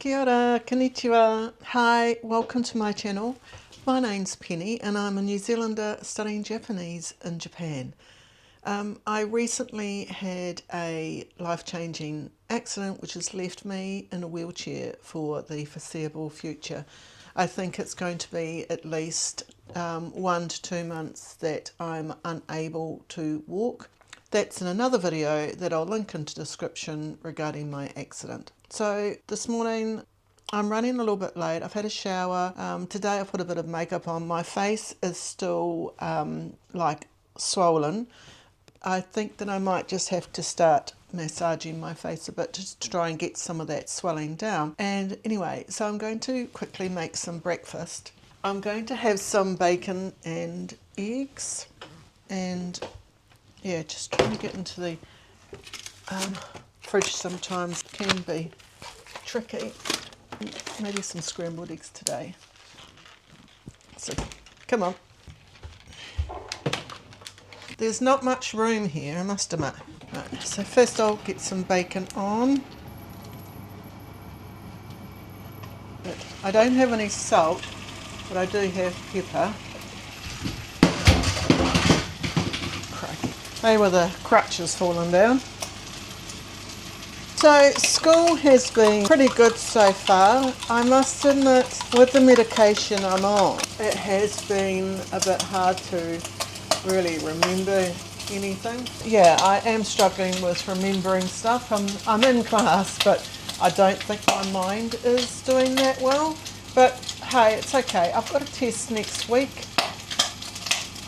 Kia ora, konnichiwa. Hi, welcome to my channel. My name's Penny and I'm a New Zealander studying Japanese in Japan. I recently had a life-changing accident which has left me in a wheelchair for the foreseeable future. I think it's going to be at least 1 to 2 months that I'm unable to walk. That's in another video that I'll link into the description regarding my accident. So this morning I'm running a little bit late. I've had a shower. Today I put a bit of makeup on. My face is still like swollen. I think that I might just have to start massaging my face a bit just to try and get some of that swelling down. And anyway, so I'm going to quickly make some breakfast. I'm going to have some bacon and eggs, and yeah, just trying to get into the fridge sometimes can be tricky. Maybe some scrambled eggs today. So come on. There's not much room here, I must admit. Right, so first I'll get some bacon on. But I don't have any salt, but I do have pepper. Crikey. Hey, with the crutches falling down. So school has been pretty good so far. I must admit, with the medication I'm on, it has been a bit hard to really remember anything. Yeah, I am struggling with remembering stuff. I'm in class, but I don't think my mind is doing that well. But hey, it's okay. I've got a test next week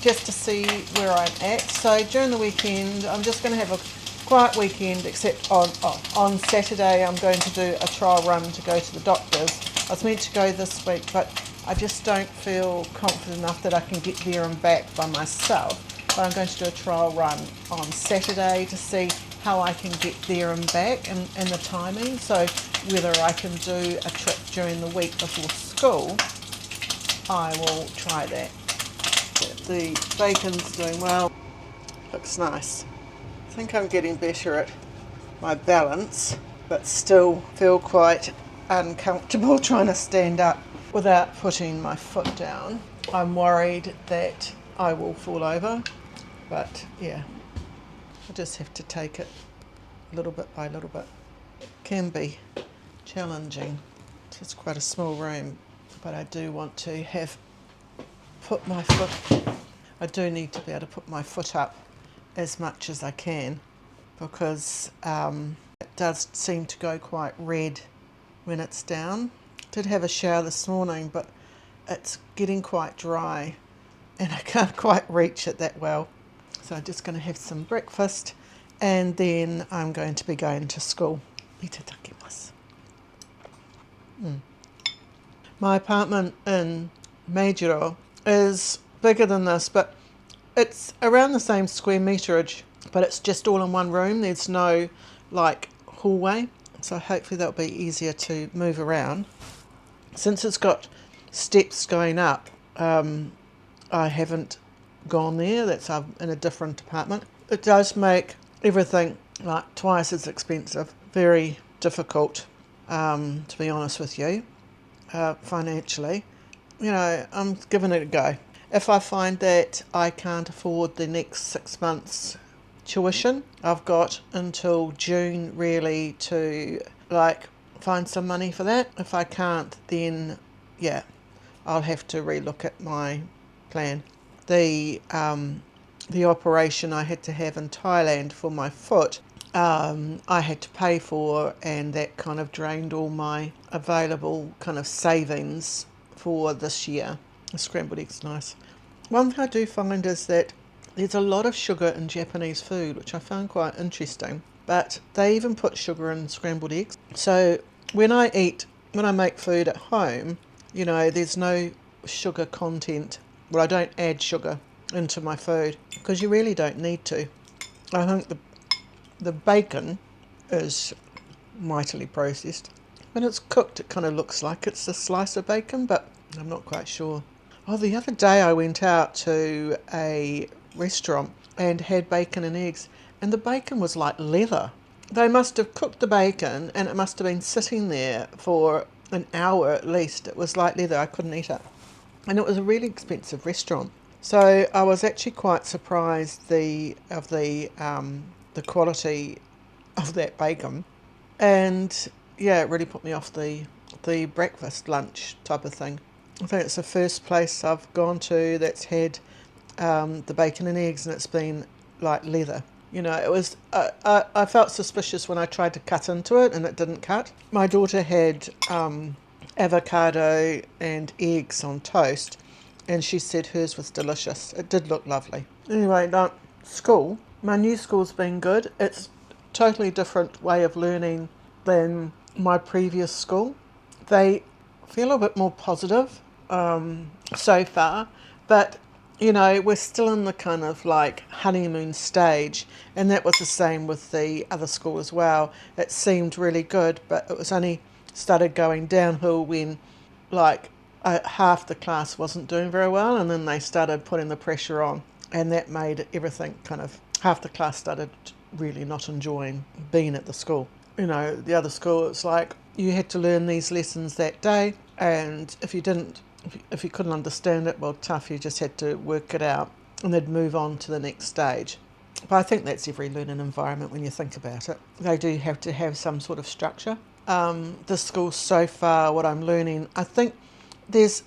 just to see where I'm at. So during the weekend, I'm just going to have a quiet weekend, except on Saturday I'm going to do a trial run to go to the doctors. I was meant to go this week, but I just don't feel confident enough that I can get there and back by myself. But I'm going to do a trial run on Saturday to see how I can get there and back and the timing. So whether I can do a trip during the week before school, I will try that. The bacon's doing well. Looks nice. I think I'm getting better at my balance, but still feel quite uncomfortable trying to stand up without putting my foot down. I'm worried that I will fall over, but yeah, I just have to take it little bit by little bit. It can be challenging. It's quite a small room, but I do want to put my foot, I do need to be able to put my foot up as much as I can, because it does seem to go quite red when it's down. Did have a shower this morning, but it's getting quite dry and I can't quite reach it that well. So I'm just going to have some breakfast and then I'm going to be going to school. Itadakimasu. My apartment in Meijiro is bigger than this, but it's around the same square meterage, but it's just all in one room. There's no like hallway, so hopefully that'll be easier to move around. Since it's got steps going up, I haven't gone there. That's in a different apartment. It does make everything like twice as expensive. Very difficult, to be honest with you, financially. You know, I'm giving it a go. If I find that I can't afford the next 6 months tuition, I've got until June really to like find some money for that. If I can't, then yeah, I'll have to relook at my plan. The operation I had to have in Thailand for my foot, I had to pay for, and that kind of drained all my available kind of savings for this year. The scrambled eggs nice. One thing I do find is that there's a lot of sugar in Japanese food, which I found quite interesting, but they even put sugar in scrambled eggs. So when I make food at home, you know, there's no sugar content. Well, I don't add sugar into my food because you really don't need to. I think the bacon is mightily processed. When it's cooked, it kind of looks like it's a slice of bacon, but I'm not quite sure. Oh, the other day I went out to a restaurant and had bacon and eggs, and the bacon was like leather. they must have cooked the bacon and it must have been sitting there for an hour at least. It was like leather. I couldn't eat it. And it was a really expensive restaurant. So I was actually quite surprised the quality of that bacon. And yeah, it really put me off the breakfast lunch type of thing. I think it's the first place I've gone to that's had the bacon and eggs, and it's been like leather. You know, it was. I felt suspicious when I tried to cut into it, and it didn't cut. My daughter had avocado and eggs on toast, and she said hers was delicious. It did look lovely. Anyway, now school. My new school's been good. It's totally different way of learning than my previous school. They feel a bit more positive so far, but you know, we're still in the kind of like honeymoon stage, and that was the same with the other school as well. It seemed really good, but it was only started going downhill when like half the class wasn't doing very well, and then they started putting the pressure on, and that made everything kind of half the class started really not enjoying being at the school. You know, the other school, it's like you had to learn these lessons that day, and if you couldn't understand it, well, tough, you just had to work it out, and they'd move on to the next stage. But I think that's every learning environment when you think about it. They do have to have some sort of structure. This school so far, what I'm learning, I think there's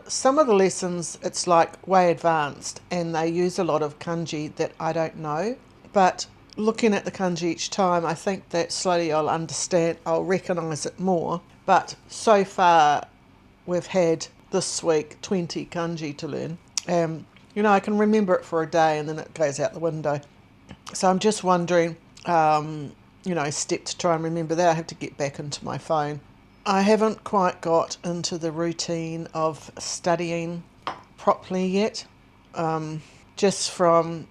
some of the lessons, it's like way advanced, and they use a lot of kanji that I don't know. But looking at the kanji each time, I think that slowly I'll recognise it more. But so far, we've had this week 20 kanji to learn. You know, I can remember it for a day and then it goes out the window. So I'm just wondering, step to try and remember that. I have to get back into my phone. I haven't quite got into the routine of studying properly yet. Just from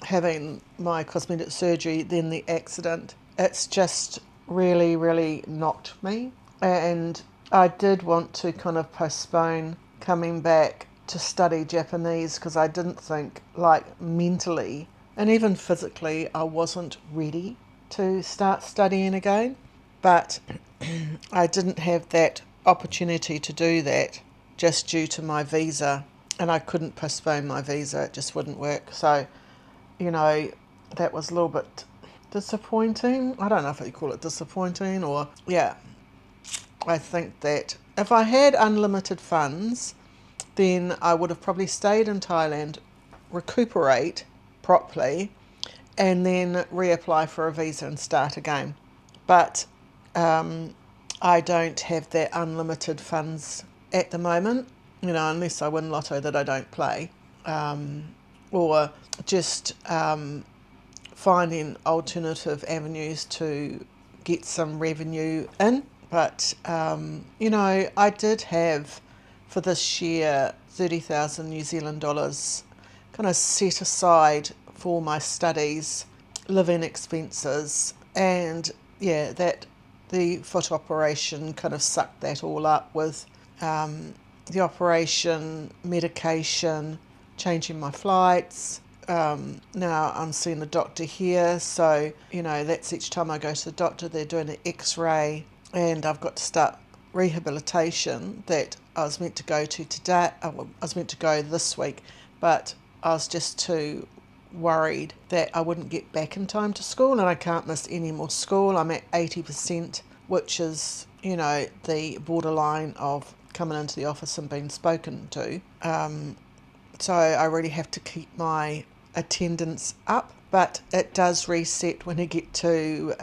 having my cosmetic surgery, then the accident, it's just really, really knocked me. And I did want to kind of postpone coming back to study Japanese because I didn't think, like, mentally and even physically, I wasn't ready to start studying again. But I didn't have that opportunity to do that just due to my visa, and I couldn't postpone my visa. It just wouldn't work. So, you know, that was a little bit disappointing. I don't know if you call it disappointing or, yeah. I think that if I had unlimited funds, then I would have probably stayed in Thailand, recuperate properly, and then reapply for a visa and start again. But I don't have that unlimited funds at the moment, you know, unless I win lotto that I don't play, or just finding alternative avenues to get some revenue in. But, I did have for this year 30,000 New Zealand dollars kind of set aside for my studies, living expenses, and yeah, that the foot operation kind of sucked that all up with the operation, medication, changing my flights. Now I'm seeing the doctor here, so that's each time I go to the doctor, they're doing an X-ray, and I've got to start rehabilitation that I was meant to go to today. I was meant to go this week, but I was just too worried that I wouldn't get back in time to school, and I can't miss any more school. I'm at 80%, which is, the borderline of coming into the office and being spoken to. So I really have to keep my attendance up, but it does reset when I get to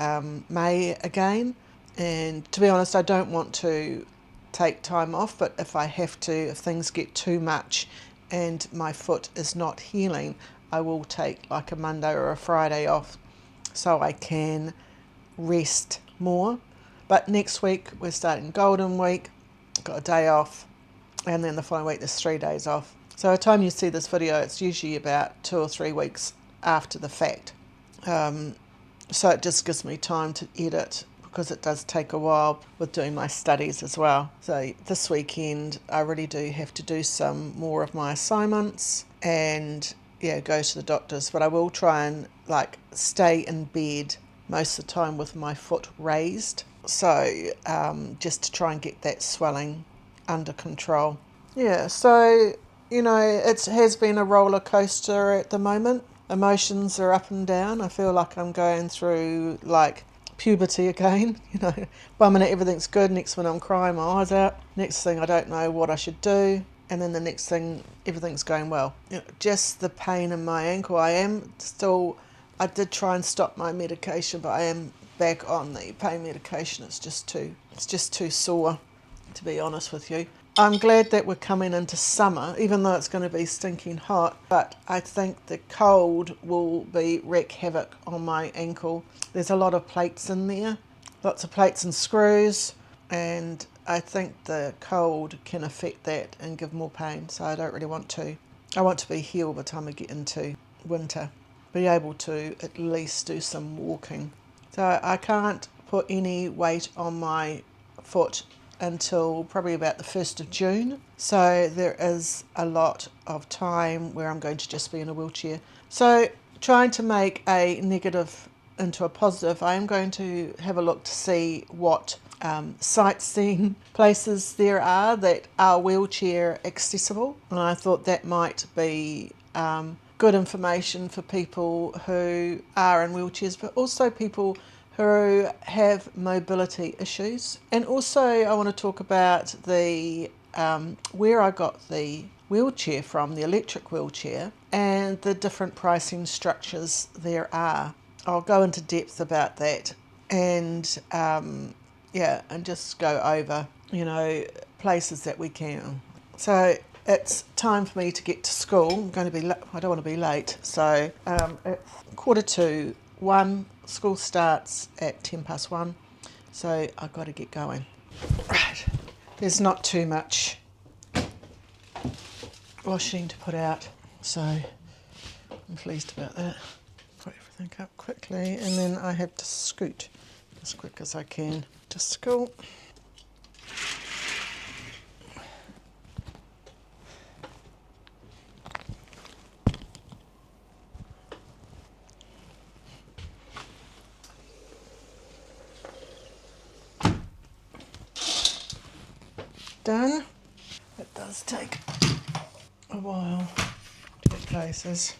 May again. And to be honest, I don't want to take time off, but if I have to, if things get too much and my foot is not healing, I will take like a Monday or a Friday off so I can rest more. But next week we're starting Golden Week, got a day off, and then the following week there's 3 days off. So by the time you see this video, it's usually about 2 or 3 weeks after the fact. So it just gives me time to edit, because it does take a while with doing my studies as well. So this weekend I really do have to do some more of my assignments and go to the doctors, but I will try and stay in bed most of the time with my foot raised. So just to try and get that swelling under control. Yeah, so, it has been a roller coaster at the moment. Emotions are up and down. I feel like I'm going through like puberty again. 1 minute everything's good, next minute I'm crying my eyes out. Next thing I don't know what I should do. And then the next thing everything's going well. Just the pain in my ankle. I did try and stop my medication, but I am back on the pain medication. It's just too sore, to be honest with you. I'm glad that we're coming into summer, even though it's going to be stinking hot, but I think the cold will wreak havoc on my ankle. There's a lot of plates in there, lots of plates and screws, and I think the cold can affect that and give more pain, so I don't really want to. I want to be healed by the time I get into winter, be able to at least do some walking. So I can't put any weight on my foot until probably about the 1st of June. So there is a lot of time where I'm going to just be in a wheelchair. So trying to make a negative into a positive, I am going to have a look to see what sightseeing places there are that are wheelchair accessible. And I thought that might be good information for people who are in wheelchairs, but also people who have mobility issues. And also I want to talk about the where I got the wheelchair from, the electric wheelchair, and the different pricing structures there are. I'll go into depth about that and and just go over, places that we can. So it's time for me to get to school. I don't want to be late. So it's 1:45. School starts at 1:10, so I've got to get going. Right, there's not too much washing to put out, so I'm pleased about that. Put everything up quickly, and then I have to scoot as quick as I can to school. Done. It does take a while to get places.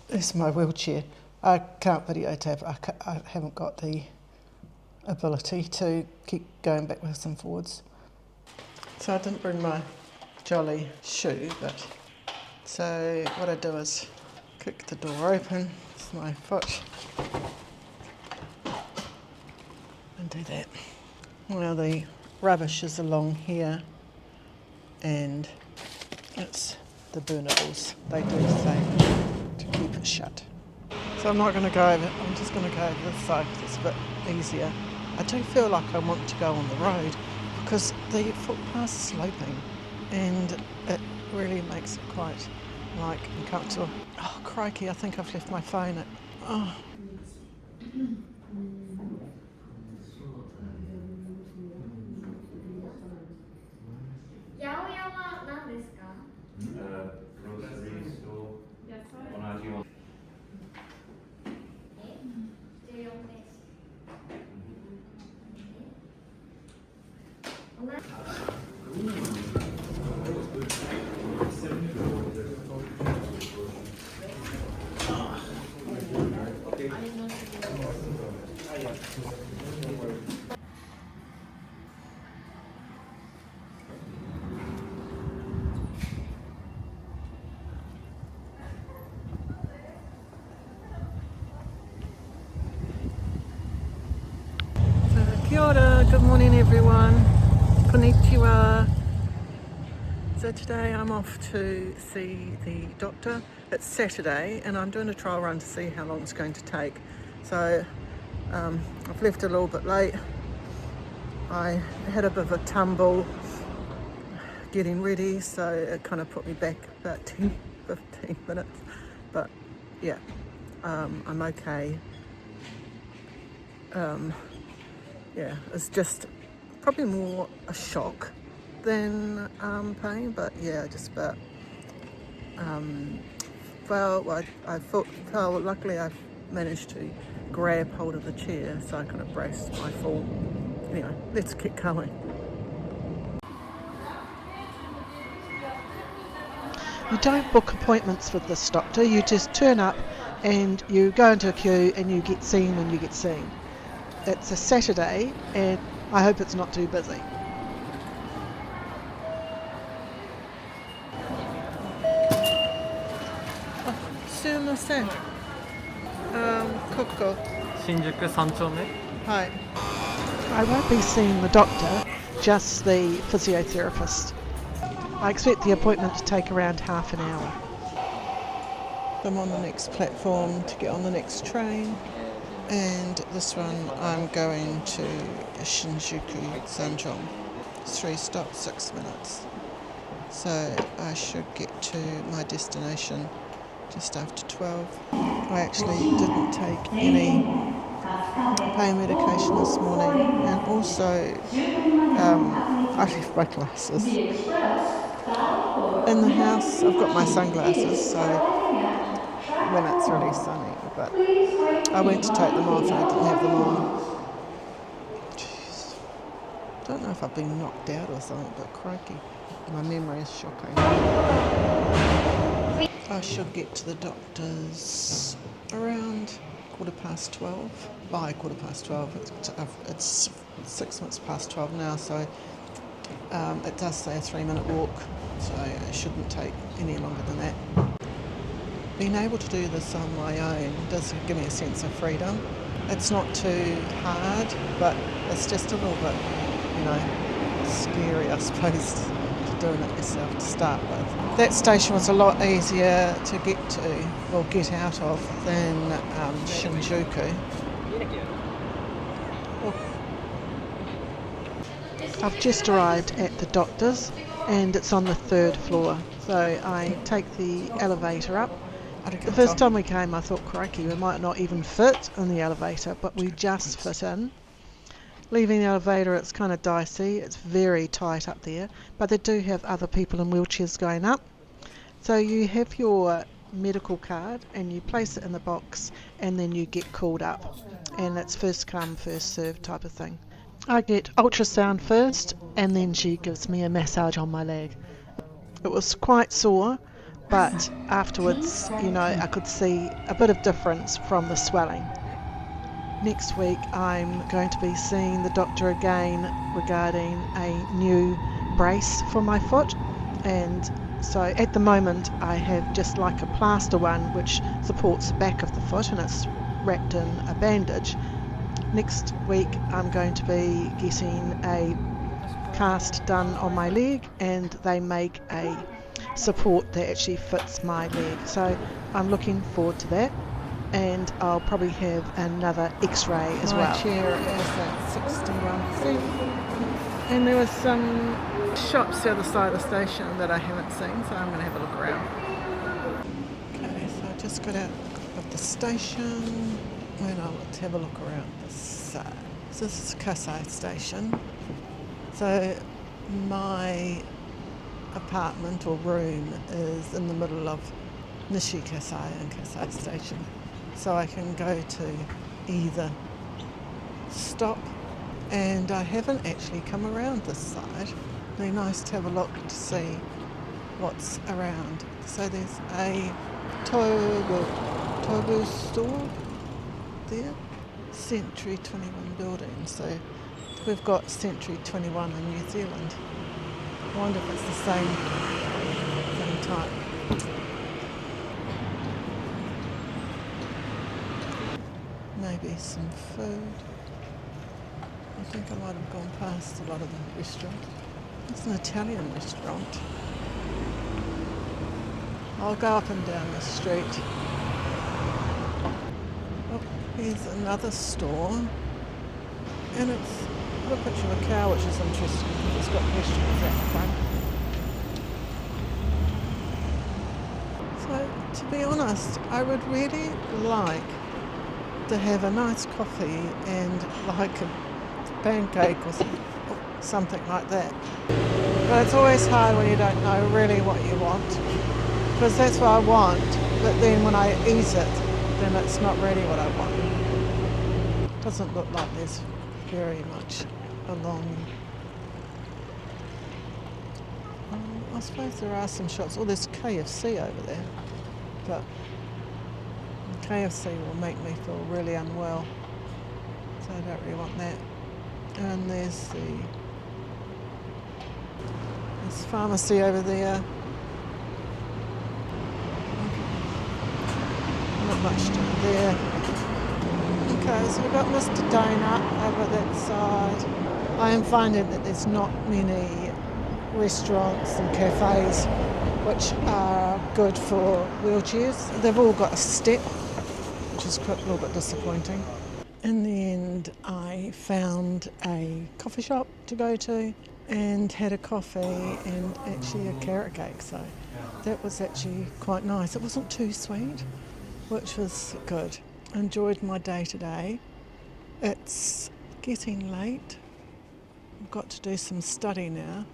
This is my wheelchair. I can't videotape. I haven't got the ability to keep going backwards and forwards. So I didn't bring my jolly shoe, but so what I do is kick the door open with my foot and do that. Well, the rubbish is along here, and it's the burnables. They do the same to keep it shut. So I'm not going to go over, I'm just going to go over this side because it's a bit easier. I do feel like I want to go on the road because the footpath's sloping and it really makes it quite uncomfortable. Oh crikey, I think I've left my phone at, oh. 八百屋は何ですか？ grocery store 同じような14ページ。Kia ora, good morning everyone. Konnichiwa. So today I'm off to see the doctor. It's Saturday and I'm doing a trial run to see how long it's going to take. So I've left a little bit late. I had a bit of a tumble getting ready, so it kind of put me back about 10-15 minutes. But yeah, I'm okay. yeah, it's just probably more a shock than pain, but yeah, just about I felt luckily I managed to grab hold of the chair so I kind of braced my fall. Anyway, let's get going. You don't book appointments with this doctor, you just turn up and you go into a queue and you get seen when you get seen. It's a Saturday and I hope it's not too busy. Sumimasen. Koko. 新宿3丁目 Hi. I won't be seeing the doctor, just the physiotherapist. I expect the appointment to take around half an hour. I'm on the next platform to get on the next train, and this one I'm going to Shinjuku Sanjong. 3 stops, 6 minutes. So I should get to my destination just after 12. I actually didn't take any pain medication this morning, and also I left my glasses in the house. I've got my sunglasses, so when it's really sunny, but I went to take them off and I didn't have them on. Jeez. Don't know if I've been knocked out or something, but crikey, my memory is shocking. I should get to the doctor's around 12:15. By 12:15, it's 6 minutes past 12 now, so it does say a 3-minute walk, so it shouldn't take any longer than that. Being able to do this on my own does give me a sense of freedom. It's not too hard, but it's just a little bit, scary, I suppose, doing it yourself to start with. That station was a lot easier to get to, or get out of, than Shinjuku. I've just arrived at the doctor's and it's on the 3rd floor, so I take the elevator up. The first time we came I thought, crikey, we might not even fit in the elevator, but we just fit in. Leaving the elevator, it's kind of dicey, it's very tight up there, but they do have other people in wheelchairs going up. So you have your medical card and you place it in the box and then you get called up, and it's first come first served type of thing. I get ultrasound first and then she gives me a massage on my leg. It was quite sore, but afterwards, I could see a bit of difference from the swelling. Next week I'm going to be seeing the doctor again regarding a new brace for my foot, and so at the moment I have just like a plaster one which supports the back of the foot and it's wrapped in a bandage. Next week I'm going to be getting a cast done on my leg and they make a support that actually fits my leg, so I'm looking forward to that. And I'll probably have another x-ray as well. My chair is at 61 feet. And there was some shops the other side of the station that I haven't seen, so I'm going to have a look around. Okay, so I just got out of the station and I'll have a look around this side. So this is Kasai station. So my apartment or room is in the middle of Nishi Kasai and Kasai station. So I can go to either stop, and I haven't actually come around this side. It'd be nice to have a look to see what's around. So there's a Tobu store there, Century 21 building. So we've got Century 21 in New Zealand. I wonder if it's the same type. Maybe some food. I think I might have gone past a lot of the restaurant. It's an Italian restaurant. I'll go up and down the street. Oh, here's another store. And it's got a picture of a cow, which is interesting because it's got vegetables out the front. So, to be honest, I would really like to have a nice coffee and like a pancake or something like that. But it's always hard when you don't know really what you want, because that's what I want, but then when I eat it, then it's not really what I want. Doesn't look like there's very much along. I suppose there are some shops. Oh, there's KFC over there, but KFC will make me feel really unwell, so I don't really want that. And there's this pharmacy over there. Not much down there. Okay, so we've got Mr. Donut over that side. I am finding that there's not many restaurants and cafes which are good for wheelchairs. They've all got a step, which is a little bit disappointing. In the end, I found a coffee shop to go to and had a coffee and actually a carrot cake, so that was actually quite nice. It wasn't too sweet, which was good. I enjoyed my day today. It's getting late. I've got to do some study now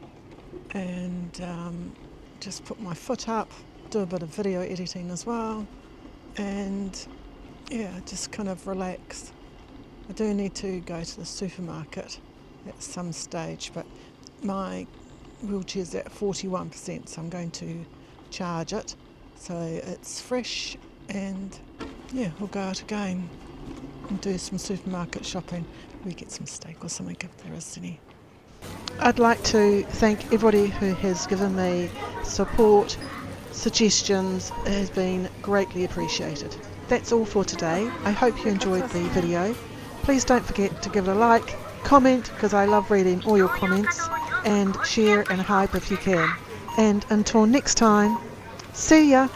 and just put my foot up, do a bit of video editing as well, and yeah, just kind of relax. I do need to go to the supermarket at some stage, but my wheelchair's at 41%, so I'm going to charge it so it's fresh, and yeah, we'll go out again and do some supermarket shopping. We get some steak or something if there is any. I'd like to thank everybody who has given me support, suggestions. It has been greatly appreciated. That's all for today. I hope you enjoyed the video. Please don't forget to give it a like, comment, because I love reading all your comments, and share and hype if you can. And until next time, see ya!